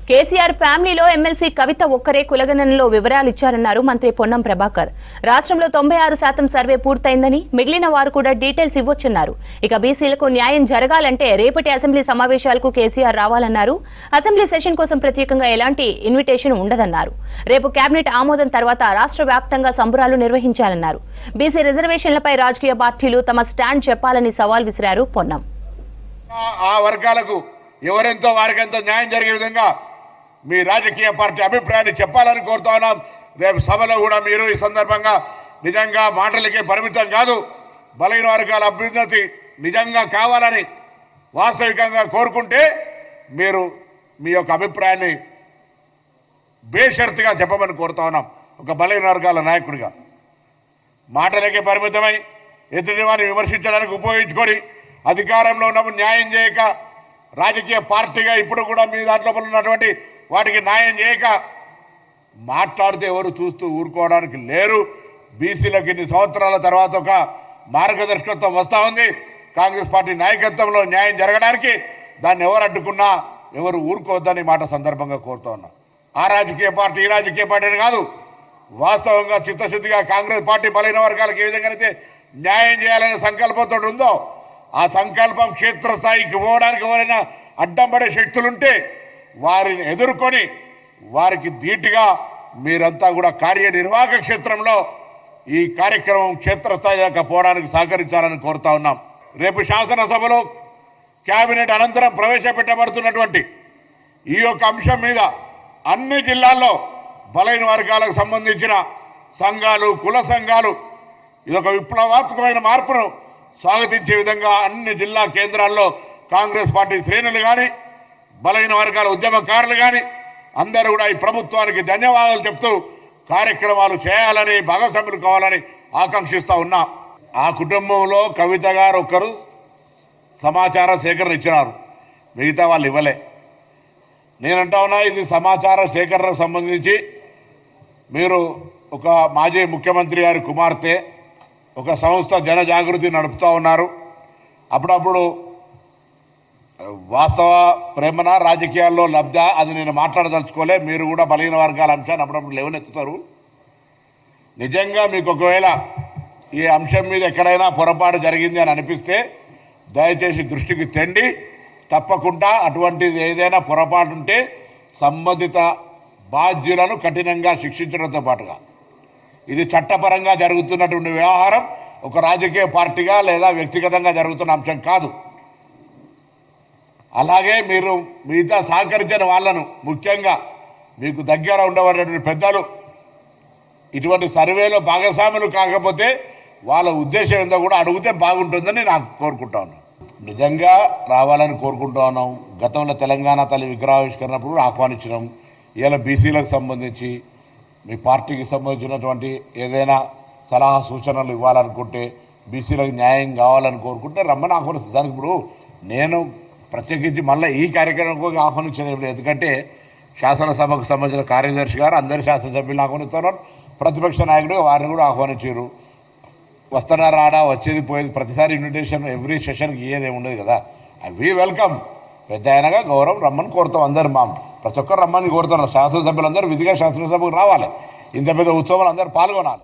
కేసీఆర్ ఫ్యామిలీలో ఎమ్మెల్సీ కవిత ఒక్కరే కులగణనలో వివరాలు ఇచ్చారన్నారు మంత్రి పొన్నం ప్రభాకర్. రాష్ట్రంలో 96% సర్వే పూర్తయిందని, మిగిలిన వారు కూడా డీటెయిల్స్ ఇవ్వొచ్చన్నారు. ఇక బీసీలకు న్యాయం జరగాలంటే రేపటి అసెంబ్లీ సమావేశాలకు కేసీఆర్ రావాలన్నారు. అసెంబ్లీ సెషన్ కోసం ప్రత్యేకంగా ఎలాంటి ఇన్విటేషన్ ఉండదన్నారు. రేపు కేబినెట్ ఆమోదం తర్వాత రాష్ట్ర వ్యాప్తంగా సంబరాలు నిర్వహించాలన్నారు. బీసీ రిజర్వేషన్లపై రాజకీయ పార్టీలు తమ స్టాండ్ చెప్పాలని సవాల్ విసిరారు పొన్నం. ఆ వర్గాలకు ఎవరెంతో వారికెంతో న్యాయం జరిగే విధంగా మీ రాజకీయ పార్టీ అభిప్రాయాన్ని చెప్పాలని కోరుతా ఉన్నాం. రేపు సభలో కూడా మీరు ఈ సందర్భంగా నిజంగా మాటలకే పరిమితం కాదు, బలహీన వర్గాల అభ్యున్నతి నిజంగా కావాలని వాస్తవికంగా కోరుకుంటే మీరు మీ యొక్క అభిప్రాయాన్ని బేషరతుగా చెప్పమని కోరుతా ఉన్నాం. ఒక బలహీన వర్గాల నాయకుడిగా మాటలకే పరిమితమై ఎదుటి వారిని విమర్శించడానికి ఉపయోగించుకొని అధికారంలో ఉన్నప్పుడు న్యాయం చేయక, రాజకీయ పార్టీగా ఇప్పుడు కూడా మీ దాంట్లో ఉన్నటువంటి వాటికి న్యాయం చేయక మాట్లాడితే ఎవరు చూస్తూ ఊరుకోవడానికి లేరు. బీసీలకు ఇన్ని సంవత్సరాల తర్వాత ఒక మార్గదర్శకత్వం వస్తూ ఉంది. కాంగ్రెస్ పార్టీ నాయకత్వంలో న్యాయం జరగడానికి దాన్ని ఎవరు అడ్డుకున్నా ఎవరు ఊరుకోవద్దని మాట సందర్భంగా కోరుతూ ఉన్నా. ఆ రాజకీయ పార్టీ ఈ రాజకీయ పార్టీ అని కాదు, వాస్తవంగా చిత్తశుద్ధిగా కాంగ్రెస్ పార్టీ బలైన వర్గాలకు ఏ విధంగానైతే న్యాయం చేయాలనే సంకల్పంతో ఉందో ఆ సంకల్పం క్షేత్రస్థాయికి పోవడానికి ఎవరైనా అడ్డం పడే శక్తులుంటే వారిని ఎదుర్కొని వారికి ధీటుగా మీరంతా కూడా కార్యనిర్వాహక క్షేత్రంలో ఈ కార్యక్రమం క్షేత్రస్థాయి దాకా పోవడానికి సహకరించాలని కోరుతా ఉన్నాం. రేపు శాసనసభలో కేబినెట్ అనంతరం ప్రవేశపెట్టబడుతున్నటువంటి ఈ యొక్క అంశం మీద అన్ని జిల్లాల్లో బలైన వర్గాలకు సంబంధించిన సంఘాలు, కుల సంఘాలు ఇదొక విప్లవాత్మకమైన మార్పును స్వాగతించే విధంగా అన్ని జిల్లా కేంద్రాల్లో కాంగ్రెస్ పార్టీ శ్రేణులు కానీ, బలహీన వర్గాల ఉద్యమకారులు కానీ అందరూ కూడా ఈ ప్రభుత్వానికి ధన్యవాదాలు చెప్తూ కార్యక్రమాలు చేయాలని, భాగస్వాములు కావాలని ఆకాంక్షిస్తూ ఉన్నా. ఆ కుటుంబంలో కవిత గారు ఒక్కరు సమాచార సేకరణ ఇచ్చినారు, మిగతా వాళ్ళు ఇవ్వలే. నేనంటా ఉన్నా ఇది సమాచార సేకరణకు సంబంధించి మీరు ఒక మాజీ ముఖ్యమంత్రి గారి కుమార్తె ఒక సంస్థ జనజాగృతి నడుపుతూ ఉన్నారు. అప్పుడప్పుడు వాస్తవ ప్రేమన రాజకీయాల్లో లబ్ధ అది నేను మాట్లాడదలుచుకోలే. మీరు కూడా బలహీన వర్గాల అంశాన్ని అప్పుడప్పుడు లేవనెత్తుతారు. నిజంగా మీకు ఒకవేళ ఈ అంశం మీద ఎక్కడైనా పొరపాటు జరిగింది అని అనిపిస్తే దయచేసి దృష్టికి తెండి. తప్పకుండా అటువంటిది ఏదైనా పొరపాటు ఉంటే సంబంధిత బాధ్యులను కఠినంగా శిక్షించడంతో పాటుగా ఇది చట్టపరంగా జరుగుతున్నటువంటి వ్యవహారం ఒక రాజకీయ పార్టీగా లేదా వ్యక్తిగతంగా జరుగుతున్న అంశం కాదు. అలాగే మీరు మిగతా సహకరించిన వాళ్ళను, ముఖ్యంగా మీకు దగ్గర ఉండబడినటువంటి పెద్దలు ఇటువంటి సర్వేలో భాగస్వాములు కాకపోతే వాళ్ళ ఉద్దేశం ఏందో కూడా అడిగితే బాగుంటుందని నాకు కోరుకుంటా ఉన్నాను. నిజంగా రావాలని కోరుకుంటా ఉన్నాం. గతంలో తెలంగాణ తల్లి విగ్రహావిష్కరణప్పుడు ఆహ్వానించడం, ఇలా బీసీలకు సంబంధించి మీ పార్టీకి సంబంధించినటువంటి ఏదైనా సలహా సూచనలు ఇవ్వాలనుకుంటే, బీసీలకు న్యాయం కావాలని కోరుకుంటే రమ్మని ఆహ్వానిస్తుంది. దానికి ఇప్పుడు నేను ప్రత్యేకించి మళ్ళీ ఈ కార్యక్రమం ఆహ్వానించేది లేదు. ఎందుకంటే శాసనసభకు సంబంధించిన కార్యదర్శి గారు అందరు శాసనసభ్యులను ఆహ్వానిస్తున్నారు, ప్రతిపక్ష నాయకుడు వారిని కూడా ఆహ్వానించారు. వస్తున్నారా రాడా, వచ్చేది పోయేది ప్రతిసారి ఇన్విటేషన్ ఎవ్రీ సెషన్కి ఇయ్యేది ఉండదు కదా. అవి వెల్కమ్, పెద్ద అయినగా గౌరవం రమ్మని కోరుతాం. అందరు ప్రతి ఒక్కరు రమ్మని కోరుతున్నారు. శాసనసభ్యులందరూ విధిగా శాసనసభకు రావాలి. ఇంత పెద్ద ఉత్సవాలు అందరూ పాల్గొనాలి.